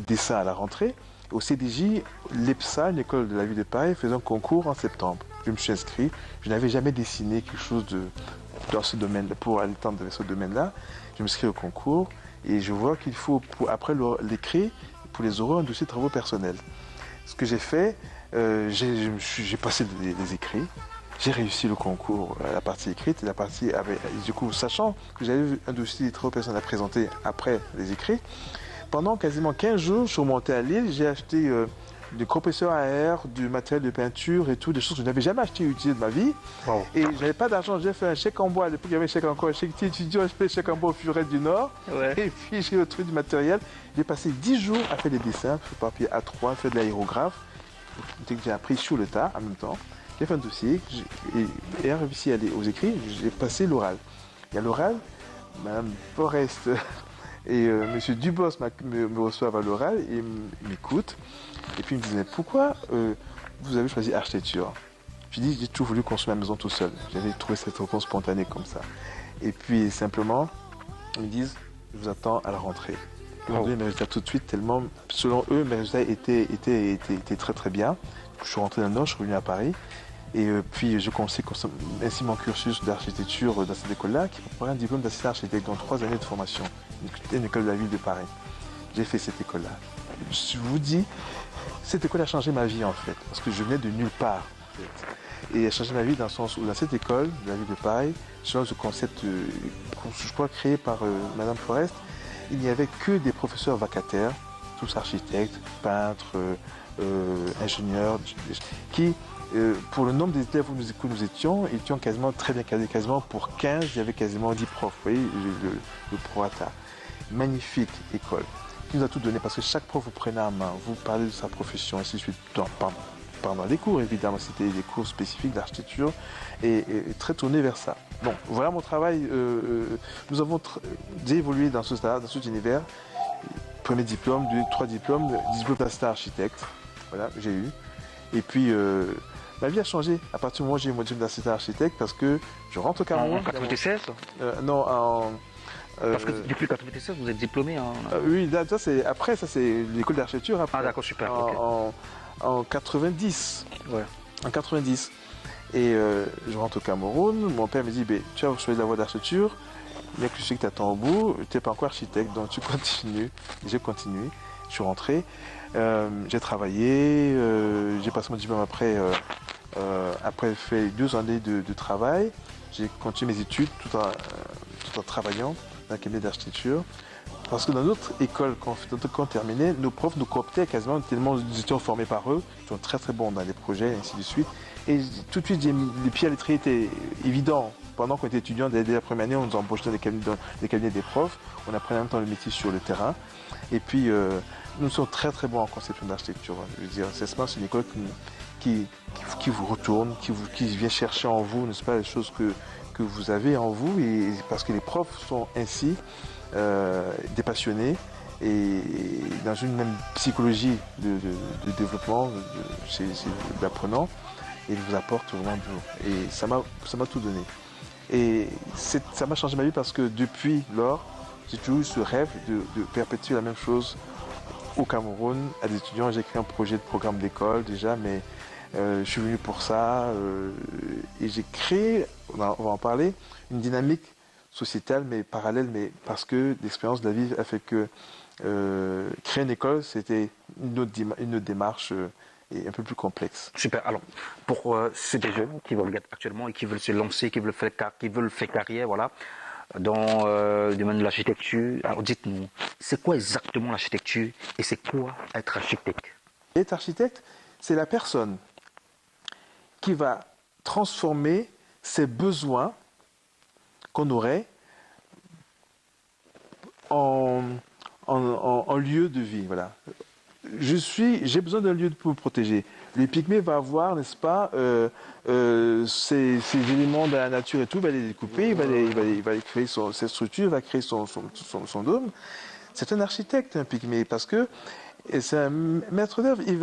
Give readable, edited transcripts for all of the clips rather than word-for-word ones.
dessin à la rentrée. Au CDJ, l'EPSA, l'école de la ville de Paris, faisait un concours en septembre. Je me suis inscrit. Je n'avais jamais dessiné quelque chose dans ce domaine, pour aller tendre dans ce domaine-là. Je me suis inscrit au concours et je vois qu'il faut, après l'écrit, pour les oraux, un dossier de travaux personnels. Ce que j'ai fait, j'ai passé des écrits. J'ai réussi le concours, la partie écrite, et la partie avec, du coup, sachant que j'avais un dossier de travaux personnels à présenter après les écrits, pendant quasiment 15 jours, je suis remonté à Lille, j'ai acheté des compresseurs à air, du matériel de peinture et tout, des choses que je n'avais jamais acheté ou utilisées de ma vie. Wow. Et je n'avais pas d'argent, j'ai fait un chèque en bois. À l'époque, il y avait un chèque encore, un chèque étudiant, j'ai fait un chèque en bois au Furet du Nord. Ouais. Et puis, j'ai retrouvé du matériel. J'ai passé 10 jours à faire des dessins sur papier A3, faire de l'aérographe. J'ai appris sur le tas en même temps. J'ai fait un dossier et réussi à aller aux écrits, j'ai passé l'oral. Il y a l'oral, Mme Forest et M. Dubos me reçoivent à l'oral et m'écoutent. Et puis il me disent, mais pourquoi vous avez choisi architecture? Je dis, j'ai toujours voulu construire ma maison tout seul. J'avais trouvé cette réponse spontanée comme ça. Et puis simplement, ils me disent, je vous attends à la rentrée. Ils m'ont donné mes résultats tout de suite, tellement, selon eux, mes résultats étaient très très bien. Je suis rentré dans le Nord, je suis revenu à Paris. Et puis je commençais ainsi mon cursus d'architecture dans cette école-là, qui préparait un diplôme d'assistant architecte, dans 3 années de formation, une école de la ville de Paris. J'ai fait cette école-là. Je vous dis, cette école a changé ma vie en fait, parce que je venais de nulle part. En fait. Et elle a changé ma vie dans le sens où dans cette école de la ville de Paris, selon ce concept, je crois, créé par Madame Forest, il n'y avait que des professeurs vacataires, tous architectes, peintres, ingénieurs, qui, pour le nombre d'élèves où nous étions quasiment très bien cadrés, quasiment pour 15, il y avait quasiment 10 profs, vous voyez, le prorata. Magnifique école, qui nous a tout donné, parce que chaque prof vous prenait en main, vous parlez de sa profession, ainsi de suite, pendant les cours, évidemment, c'était des cours spécifiques d'architecture, et très tournés vers ça. Bon, voilà mon travail, nous avons évolué dans cet univers. Premier diplôme, 3 diplômes, diplôme d'assistant architecte, voilà, j'ai eu. Et puis, ma vie a changé à partir du moment où j'ai eu mon diplôme d'assistant architecte, parce que je rentre au Cameroun. En 96 Non, parce que depuis 96, vous êtes diplômé en... oui, ça c'est l'école d'architecture. Ah d'accord, super. En 90. Ouais. En 90. Et je rentre au Cameroun, mon père me dit, tu as choisi la voie d'architecture, bien que je sais que tu attends au bout, tu n'es pas encore architecte, donc tu continues. J'ai continué, je suis rentré, j'ai travaillé, j'ai passé mon diplôme après fait 2 années de travail. J'ai continué mes études tout en travaillant dans un cabinet d'architecture. Parce que dans notre école, quand on terminait, nos profs nous cooptaient quasiment tellement nous étions formés par eux, ils sont très très bons dans les projets, et ainsi de suite. Et tout de suite, les pieds à l'étrier étaient évidents. Pendant qu'on était étudiants, dès la première année, on nous embauchait dans les cabinets des profs, on apprenait en même temps le métier sur le terrain. Et puis, nous sommes très très bons en conception d'architecture. Je veux dire, c'est une école qui vous retourne, qui vient chercher en vous, n'est-ce pas, les choses que vous avez en vous, et parce que les profs sont ainsi des passionnés et dans une même psychologie de développement d'apprenant, et ils vous apportent vraiment tout. Et ça m'a tout donné. Et ça m'a changé ma vie parce que depuis lors, j'ai toujours eu ce rêve de perpétuer la même chose au Cameroun à des étudiants. J'ai créé un projet de programme d'école déjà, mais je suis venu pour ça et j'ai créé, on va en parler, une dynamique sociétale mais parallèle, mais parce que l'expérience de la vie a fait que créer une école, c'était une autre démarche et un peu plus complexe. Super. Alors, pour ces jeunes qui veulent actuellement et qui veulent se lancer, qui veulent faire carrière, voilà, dans le domaine de l'architecture, alors dites-nous, c'est quoi exactement l'architecture et c'est quoi être architecte? Être architecte, c'est la personne qui va transformer ses besoins qu'on aurait en lieu de vie. Voilà. J'ai besoin d'un lieu pour me protéger. Le pygmée va avoir, n'est-ce pas, ces éléments de la nature et tout, il va les découper, il va créer cette structure, il va créer son dôme. C'est un architecte, un pygmée, parce que c'est un maître d'œuvre. Il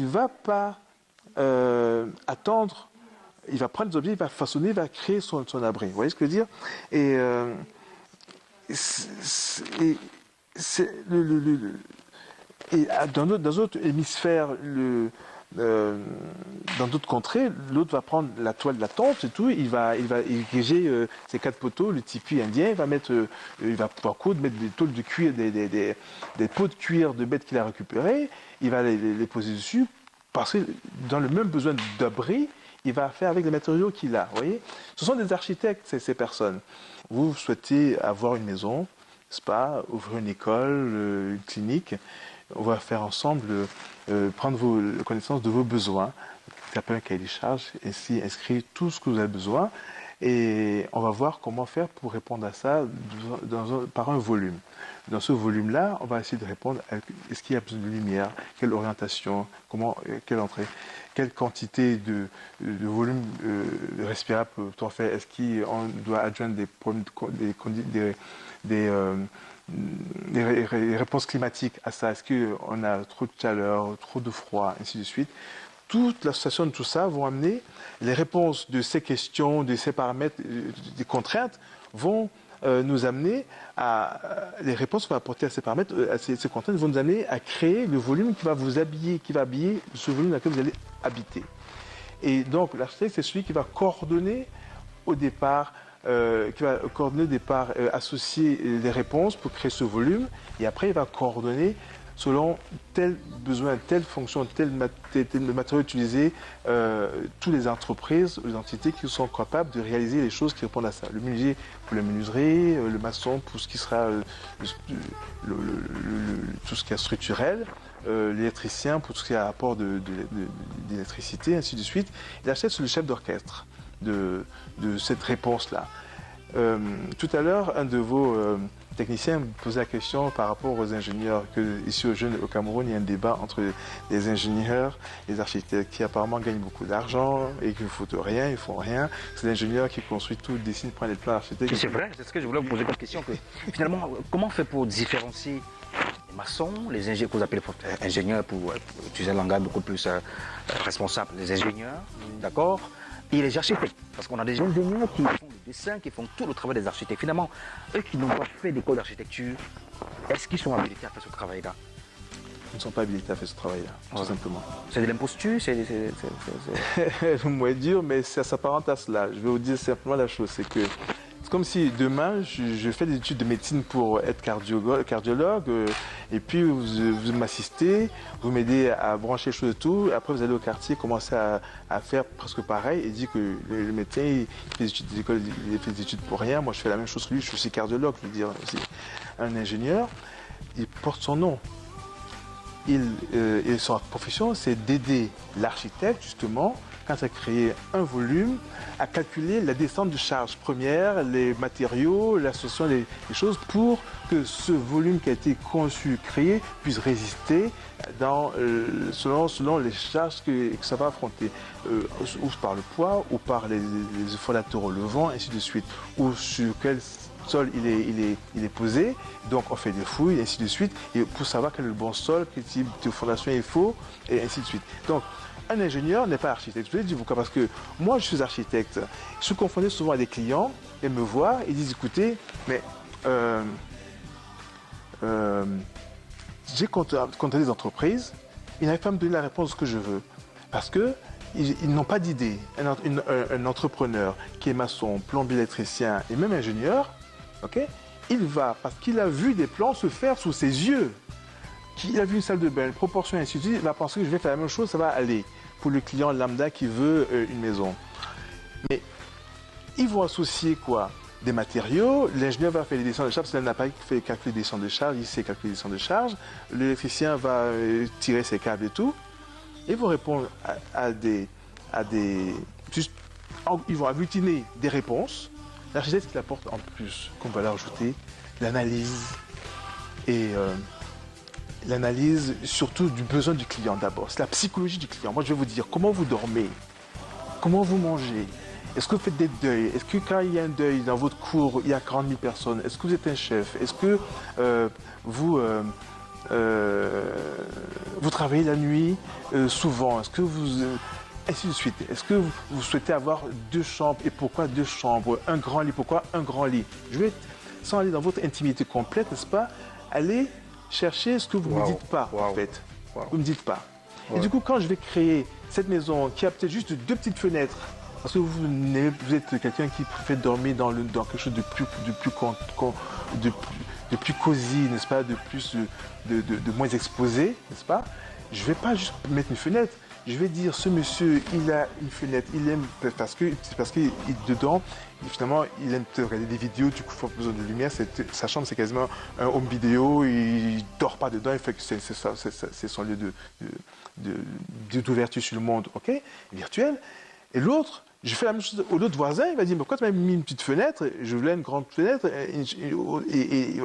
va pas attendre. Il va prendre des objets, il va façonner, il va créer son abri. Vous voyez ce que je veux dire? Et Et dans d'autres hémisphères, dans d'autres contrées, l'autre va prendre la toile de la tente et tout, il va ériger ses 4 poteaux, le tipi indien, il va pouvoir coudre, mettre des tôles de cuir, des peaux de cuir de bêtes qu'il a récupérées, il va les poser dessus, parce que dans le même besoin d'abri, il va faire avec les matériaux qu'il a. Vous voyez, ce sont des architectes, ces personnes. Vous souhaitez avoir une maison, n'est-ce pas, ouvrir une école, une clinique. On va faire ensemble, prendre connaissance de vos besoins, faire un cahier des charges, ainsi inscrire tout ce que vous avez besoin, et on va voir comment faire pour répondre à ça par un volume. Dans ce volume-là, on va essayer de répondre à est-ce qu'il y a besoin de lumière, quelle orientation, quelle entrée, quelle quantité de volume respirable peut-on faire, est-ce qu'on doit adjoindre des réponses climatiques à ça, est-ce qu'on a trop de chaleur, trop de froid, ainsi de suite. Toute l'association de tout ça vont amener les réponses de ces questions, de ces paramètres, des contraintes vont nous amener les réponses qu'on va apporter à ces paramètres, à ces contraintes vont nous amener à créer le volume qui va vous habiller, qui va habiller ce volume dans lequel vous allez habiter. Et donc l'architecte, c'est celui qui va coordonner au départ, associer les réponses pour créer ce volume, et après il va coordonner selon tel besoin, telle fonction, tel matériau utilisé, toutes les entreprises, les entités qui sont capables de réaliser les choses qui répondent à ça. Le menuisier pour la menuiserie, le maçon pour ce qui sera tout ce qui est structurel, l'électricien pour tout ce qui est rapport d'électricité, ainsi de suite. Il achète sur le chef d'orchestre de cette réponse-là. Tout à l'heure, un de vos techniciens me posait la question par rapport aux ingénieurs, que ici au Cameroun, il y a un débat entre les ingénieurs et les architectes qui apparemment gagnent beaucoup d'argent et qu'ils ne foutent rien, ils ne font rien. C'est l'ingénieur qui construit tout, dessine, prend les plans architectes. C'est vrai, c'est ce que je voulais vous poser comme question. Que, finalement, comment on fait pour différencier les maçons, les ingénieurs, que vous appelez ingénieurs pour utiliser un langage beaucoup plus responsable, les ingénieurs, d'accord, et les architectes, parce qu'on a des ingénieurs qui font le dessin, qui font tout le travail des architectes. Finalement, eux qui n'ont pas fait d'école d'architecture, est-ce qu'ils sont habilités à faire ce travail-là? Ils ne sont pas habilités à faire ce travail-là, tout simplement. C'est de l'imposture, Vous m'avez dire, mais ça s'apparente à cela. Je vais vous dire simplement la chose, c'est que c'est comme si demain, je fais des études de médecine pour être cardiologue, et puis vous m'assistez, vous m'aidez à brancher les choses et tout, après vous allez au quartier, commencer à faire presque pareil, et dit que le médecin, il fait des études d'école, il fait des études pour rien, moi je fais la même chose que lui, je suis aussi cardiologue, je veux dire, aussi. Un ingénieur, il porte son nom. Sa profession, c'est d'aider l'architecte, justement, quand il a créé un volume, à calculer la descente de charges premières, les matériaux, l'association des choses, pour que ce volume qui a été conçu, créé, puisse résister selon les charges que ça va affronter, ou par le poids, ou par les efforts latéraux, le vent, ainsi de suite, ou sur quel sol il est posé, donc on fait des fouilles, ainsi de suite, et pour savoir quel est le bon sol, quel type de fondation il faut, et ainsi de suite. Donc, un ingénieur n'est pas architecte. Je vais dire pourquoi, parce que moi je suis architecte. Je suis confronté souvent à des clients, ils me voient, ils disent écoutez, mais j'ai contacté des entreprises, ils n'arrivent pas à me donner la réponse que je veux, parce que ils n'ont pas d'idée. Un entrepreneur qui est maçon, plombier, électricien et même ingénieur, okay, il va, parce qu'il a vu des plans se faire sous ses yeux, qu'il a vu une salle de bain, une proportion, ainsi de suite, il va penser que je vais faire la même chose, ça va aller pour le client lambda qui veut une maison. Mais ils vont associer quoi? Des matériaux, l'ingénieur va faire les dessins de charge, parce qu'il n'a pas fait calculer des dessins de charge, il sait calculer des dessins de charge, l'électricien va tirer ses câbles et tout, ils vont répondre ils vont agglutiner des réponses. L'architecte qui apporte en plus, comme valeur ajoutée, l'analyse et l'analyse surtout du besoin du client d'abord. C'est la psychologie du client. Moi, je vais vous dire comment vous dormez, comment vous mangez. Est-ce que vous faites des deuils? Est-ce que quand il y a un deuil dans votre cour, il y a 40 000 personnes? Est-ce que vous êtes un chef? Est-ce que vous travaillez la nuit souvent? Est-ce que vous... ainsi de suite. Est-ce que vous souhaitez avoir 2 chambres? Et pourquoi 2 chambres? Un grand lit? Pourquoi un grand lit? Je vais, sans aller dans votre intimité complète, n'est-ce pas, allez chercher ce que vous ne me dites pas, en fait. Vous ne me dites pas. Et du coup, quand je vais créer cette maison qui a peut-être juste 2 petites fenêtres, parce que vous êtes quelqu'un qui préfère dormir dans quelque chose de plus cosy, n'est-ce pas, de moins exposé, n'est-ce pas? Je ne vais pas juste mettre une fenêtre. Je vais dire, ce monsieur, il a une fenêtre, il aime, parce que dedans, finalement, il aime regarder des vidéos, du coup, il faut besoin de lumière. Sa chambre, c'est quasiment un home vidéo, il ne dort pas dedans, il fait que c'est son lieu d'ouverture sur le monde, ok, virtuel. Et l'autre, je fais la même chose. L'autre voisin, il va dire, mais pourquoi tu m'as mis une petite fenêtre? Je voulais une grande fenêtre, et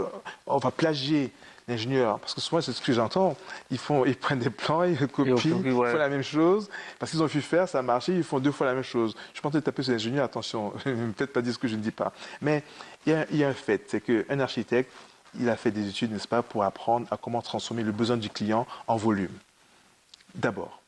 on va plagier l'ingénieur, parce que souvent c'est ce que j'entends, ils prennent des plans, ils copient, ils font la même chose, parce qu'ils ont vu faire, ça a marché, ils font 2 fois la même chose. Je pense taper sur l'ingénieur, attention, peut-être pas dire ce que je ne dis pas. Mais il y a un fait, c'est qu'un architecte, il a fait des études, n'est-ce pas, pour apprendre à comment transformer le besoin du client en volume. D'abord,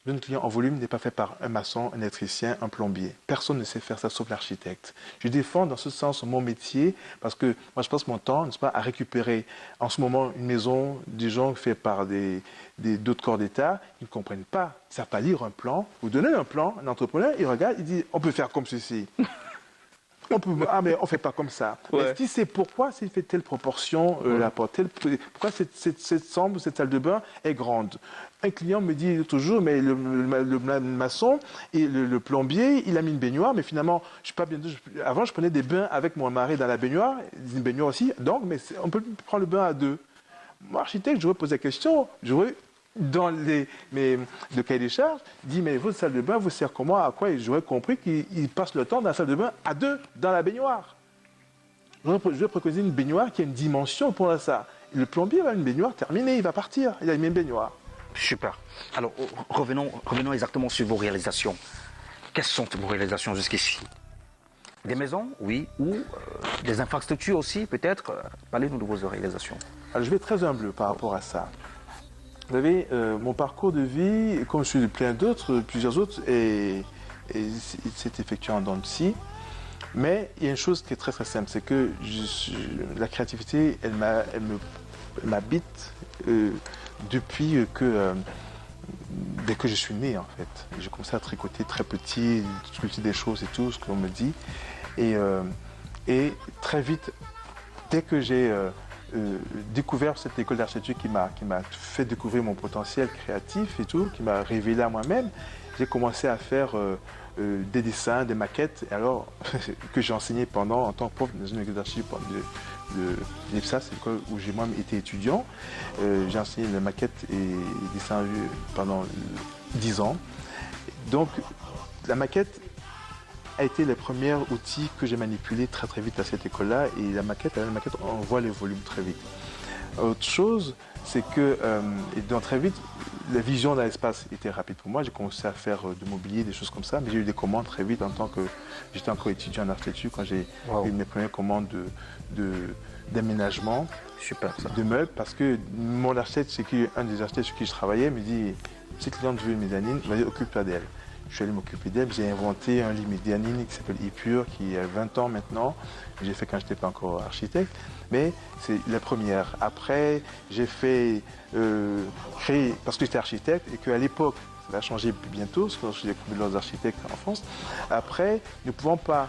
le besoin du client en volume n'est pas fait par un maçon, un électricien, un plombier. Personne ne sait faire ça sauf l'architecte. Je défends dans ce sens mon métier parce que moi je passe mon temps, n'est-ce pas, à récupérer en ce moment une maison des gens faits par d'autres corps d'État. Ils ne comprennent pas, ils ne savent pas lire un plan. Vous donnez un plan, un entrepreneur, il regarde, il dit on peut faire comme ceci. Mais on ne fait pas comme ça. Ouais. Mais c'est pourquoi c'est fait telle proportion, la porte, pourquoi cette chambre, cette salle de bain est grande. Un client me dit toujours, mais le maçon et le plombier, il a mis une baignoire, mais finalement, avant je prenais des bains avec mon mari dans la baignoire, une baignoire aussi, donc mais on peut prendre le bain à 2. Moi, architecte, j'aurais posé la question, dans le cahier des charges, dit mais votre salle de bain vous sert comment, à quoi? Et j'aurais compris qu'il passe le temps dans la salle de bain à 2 dans la baignoire. Je vais préconiser une baignoire qui a une dimension pour ça. Le plombier a une baignoire terminée, il va partir, il a mis une baignoire. Super. Alors revenons exactement sur vos réalisations. Quelles sont vos réalisations jusqu'ici? Des maisons, oui, ou des infrastructures aussi, peut-être. Parlez-nous de vos réalisations. Alors je vais être très humble par rapport à ça. Vous savez, mon parcours de vie, comme je suis plein d'autres, plusieurs autres, et s'est effectué en dents de scie. Mais il y a une chose qui est très très simple, c'est que la créativité, elle m'habite depuis dès que je suis né en fait. J'ai commencé à tricoter très petit, sculpter des choses et tout, ce que l'on me dit. Et très vite, dès que j'ai découvert cette école d'architecture qui m'a fait découvrir mon potentiel créatif et tout, qui m'a révélé à moi-même, j'ai commencé à faire des dessins, des maquettes, et alors que j'ai enseigné en tant que prof dans une école d'architecture de l'EPSA, c'est l'école où j'ai moi-même été étudiant. J'ai enseigné les maquettes et les dessins pendant 10 ans. Donc la maquette a été le premier outil que j'ai manipulé très très vite à cette école-là, et la maquette, on voit les volumes très vite. Autre chose, c'est que donc très vite, la vision d'un espace était rapide pour moi. J'ai commencé à faire du mobilier, des choses comme ça, mais j'ai eu des commandes très vite en tant que j'étais encore étudiant en architecture quand j'ai eu mes premières commandes d'aménagement, de meubles, parce que mon architecte, un des architectes sur qui je travaillais, me dit si cliente veut une mezzanine, vas-y, occupe-toi d'elle. Je suis allé m'occuper d'elle, j'ai inventé un lit médianine qui s'appelle Epure, qui a 20 ans maintenant. J'ai fait quand je n'étais pas encore architecte, mais c'est la première. Après, j'ai fait créer, parce que j'étais architecte et qu'à l'époque, ça va changer bientôt, parce que j'ai découvert d'autres architectes en France. Après, ne pouvant pas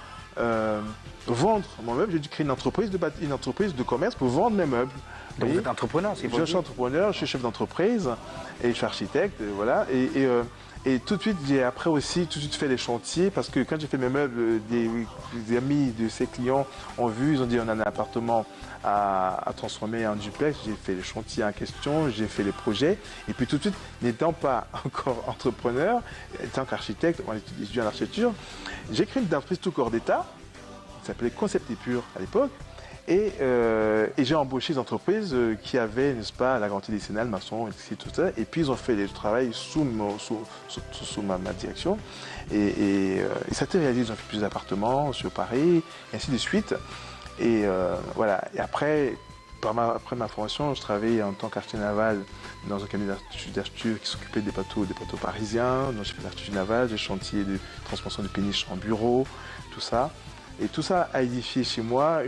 vendre mon meuble, j'ai dû créer une entreprise de commerce pour vendre mes meubles. Donc vous êtes entrepreneur, c'est Je suis entrepreneur, je suis chef d'entreprise et je suis architecte, voilà. Et tout de suite, j'ai après aussi tout de suite fait les chantiers, parce que quand j'ai fait mes meubles, des amis de ces clients ont vu, ils ont dit on a un appartement à transformer en duplex. J'ai fait les chantiers en question, j'ai fait les projets. Et puis tout de suite, n'étant pas encore entrepreneur, étant qu'architecte, on étudie en architecture, j'ai créé une entreprise tout corps d'État, qui s'appelait Concept Epure à l'époque. Et j'ai embauché des entreprises qui avaient, n'est-ce pas, la garantie décennale, maçon, etc. Tout ça. Et puis ils ont fait le travail sous ma direction. Et ça a été réalisé. Ils ont fait plusieurs appartements sur Paris, et ainsi de suite. Et voilà. Et après ma formation, je travaillais en tant qu'architecte naval dans un cabinet d'architecture qui s'occupait des bateaux parisiens. Donc j'ai fait l'architecture navale, des chantiers de transformation de péniches en bureau, tout ça. Et tout ça a édifié chez moi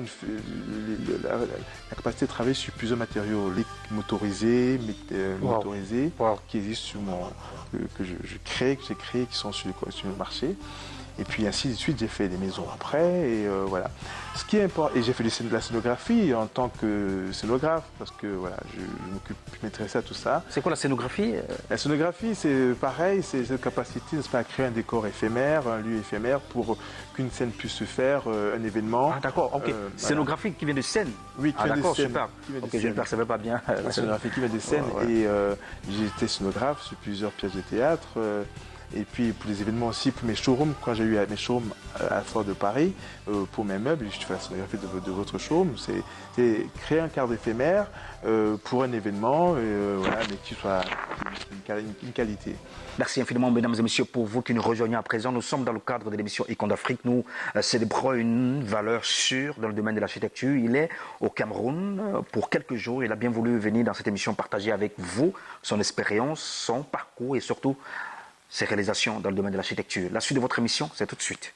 la capacité de travailler sur plusieurs matériaux motorisés, motorisés qui existent sur que j'ai créé, qui sont sur le marché. Et puis ainsi de suite, j'ai fait des maisons après, et voilà. Ce qui est important, et j'ai fait de la scénographie en tant que scénographe, parce que voilà, je m'intéressais à tout ça. C'est quoi la scénographie? La scénographie, c'est pareil, c'est cette capacité, n'est-ce pas, à créer un décor éphémère, un lieu éphémère pour qu'une scène puisse se faire, un événement. Ah d'accord, ok. Scénographie voilà. Qui vient de scène. Oui, qui vient de scène. Super. Ok, je ne percevais pas bien. La scénographie qui vient de scène, et j'ai été scénographe sur plusieurs pièces de théâtre. Et puis pour les événements aussi, pour mes showrooms, quand j'ai eu mes showrooms à Fort de Paris, pour mes meubles, je fais la scénographie de votre showroom. C'est créer un cadre éphémère pour un événement, voilà, mais qui soit une qualité. Merci infiniment, mesdames et messieurs, pour vous qui nous rejoignez à présent. Nous sommes dans le cadre de l'émission Icônes d'Afrique. Nous célébrons une valeur sûre dans le domaine de l'architecture. Il est au Cameroun pour quelques jours. Il a bien voulu venir dans cette émission partager avec vous son expérience, son parcours et surtout ses réalisations dans le domaine de l'architecture. La suite de votre émission, c'est tout de suite.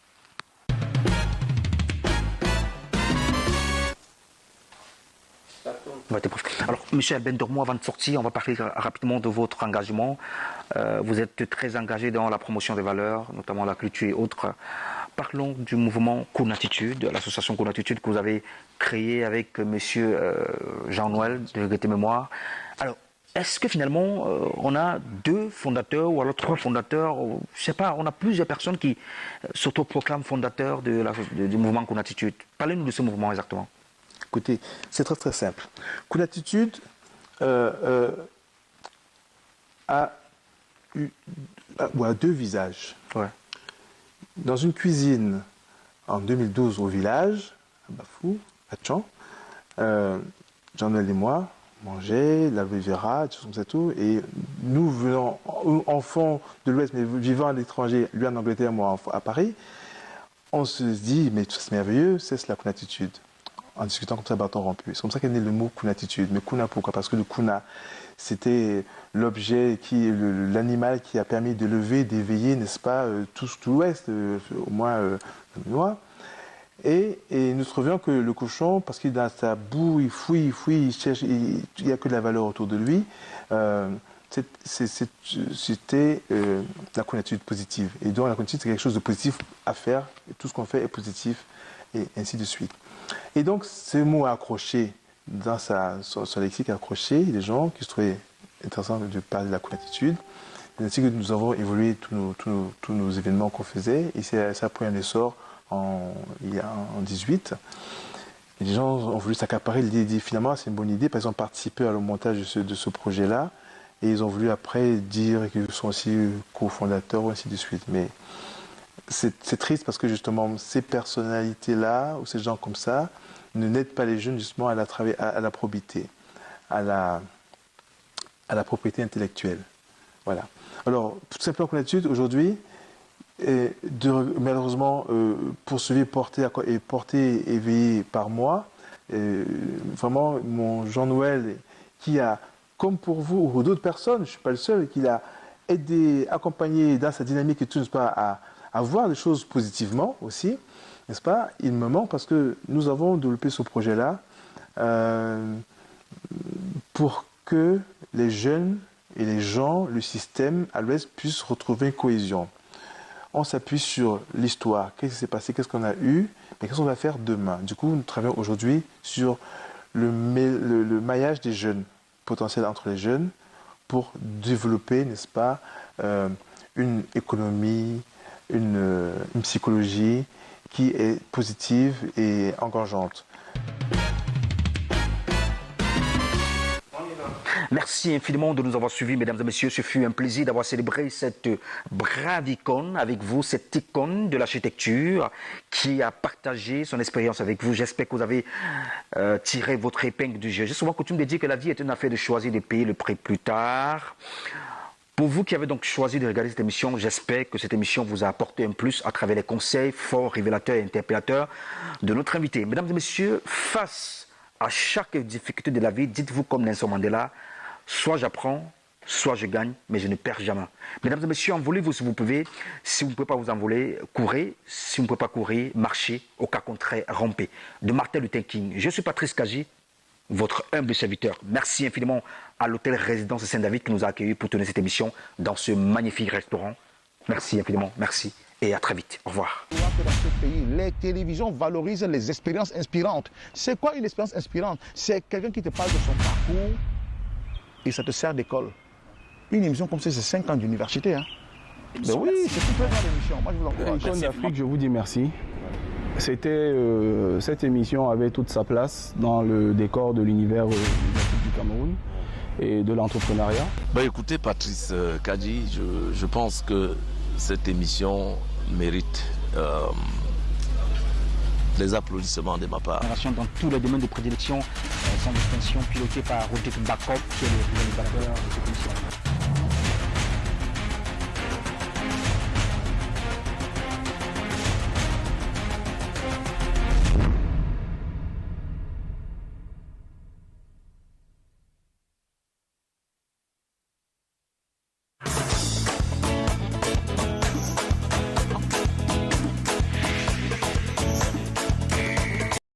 Alors, Michel Bendormo, avant de sortir, on va parler rapidement de votre engagement. Vous êtes très engagé dans la promotion des valeurs, notamment la culture et autres. Parlons du mouvement Kounatitude, l'association Kounatitude que vous avez créée avec monsieur Jean-Noël de Regretter Mémoire. Alors, est-ce que finalement, on a 2 fondateurs ou alors 3 fondateurs, je ne sais pas, on a plusieurs personnes qui s'autoproclament fondateurs du mouvement Kounatitude. Parlez-nous de ce mouvement exactement. Écoutez, c'est très très simple. Kounatitude a 2 visages. Ouais. Dans une cuisine en 2012 au village, à Bafou, à Tchan, Jean-Noël et moi, manger, la Vera, tout ça tout. Et nous venons, enfants de l'Ouest, mais vivant à l'étranger, lui en Angleterre, moi à Paris, on se dit, mais c'est merveilleux, c'est la Kounatitude. En discutant comme ça, bâton rompu. C'est comme ça qu'est né le mot Kounatitude. Mais Kouna, pourquoi? Parce que le Kouna, c'était l'objet, l'animal qui a permis de lever, d'éveiller, n'est-ce pas, tout l'Ouest, au moins le Noir. Et nous trouvions que le cochon, parce qu'il est dans sa boue, il fouille, il cherche, il n'y a que de la valeur autour de lui, c'était la Kounatitude positive. Et donc la Kounatitude, c'est quelque chose de positif à faire, et tout ce qu'on fait est positif, et ainsi de suite. Et donc ce mot accroché, dans son lexique accroché, il y a des gens qui se trouvaient intéressants de parler de la Kounatitude. C'est ainsi que nous avons évolué tous nos événements qu'on faisait, et ça a pris un essor en 2018. Et les gens ont voulu s'accaparer l'idée, finalement c'est une bonne idée, parce qu'ils ont participé au montage de ce projet-là, et ils ont voulu après dire qu'ils sont aussi cofondateurs, ainsi de suite. Mais c'est triste parce que justement ces personnalités-là, ou ces gens comme ça, ne n'aident pas les jeunes justement à la probité, à la propriété intellectuelle. Voilà. Alors, tout simplement Kounatitude, aujourd'hui, malheureusement poursuivi, porté et éveillé par moi, vraiment mon Jean-Noël, qui a, comme pour vous ou d'autres personnes, je ne suis pas le seul, qui l'a aidé, accompagné dans sa dynamique et tout, n'est-ce pas, à voir les choses positivement aussi, n'est-ce pas? Il me manque parce que nous avons développé ce projet-là pour que les jeunes et les gens, le système à l'Ouest puissent retrouver une cohésion. On s'appuie sur l'histoire. Qu'est-ce qui s'est passé? Qu'est-ce qu'on a eu? Mais qu'est-ce qu'on va faire demain? Du coup, nous travaillons aujourd'hui sur le maillage des jeunes, potentiel entre les jeunes, pour développer, n'est-ce pas, une économie, une psychologie qui est positive et engageante. Merci infiniment de nous avoir suivis, mesdames et messieurs. Ce fut un plaisir d'avoir célébré cette brave icône avec vous, cette icône de l'architecture qui a partagé son expérience avec vous. J'espère que vous avez tiré votre épingle du jeu. J'ai souvent coutume de dire que la vie est une affaire de choisir de payer le prix plus tard. Pour vous qui avez donc choisi de regarder cette émission, j'espère que cette émission vous a apporté un plus à travers les conseils forts, révélateurs et interpellateurs de notre invité. Mesdames et messieurs, face à chaque difficulté de la vie, dites-vous comme Nelson Mandela, soit j'apprends, soit je gagne, mais je ne perds jamais. Mesdames et messieurs, envolez-vous si vous pouvez. Si vous ne pouvez pas vous envoler, courez. Si vous ne pouvez pas courir, marchez. Au cas contraire, rampez. De Martin Luther King, je suis Patrice Kaji, votre humble serviteur. Merci infiniment à l'hôtel Résidence Saint-David qui nous a accueillis pour tenir cette émission dans ce magnifique restaurant. Merci infiniment, merci et à très vite. Au revoir. Dans ce pays, les télévisions valorisent les expériences inspirantes. C'est quoi une expérience inspirante? C'est quelqu'un qui te parle de son parcours et ça te sert d'école. Une émission comme ça, c'est 5 ans d'université. Hein. Ben oui, c'est une très grande émission. Moi, je vous encourage. Icône d'Afrique, je vous dis merci. Cette émission avait toute sa place dans le décor de l'univers du Cameroun et de l'entrepreneuriat. Bah écoutez, Patrice Kaji, je pense que cette émission mérite les applaudissements de ma part. Dans tous les domaines de prédilection, sans distinction, piloté par Rodrigue Bakop, qui est le réalisateur de cette émission.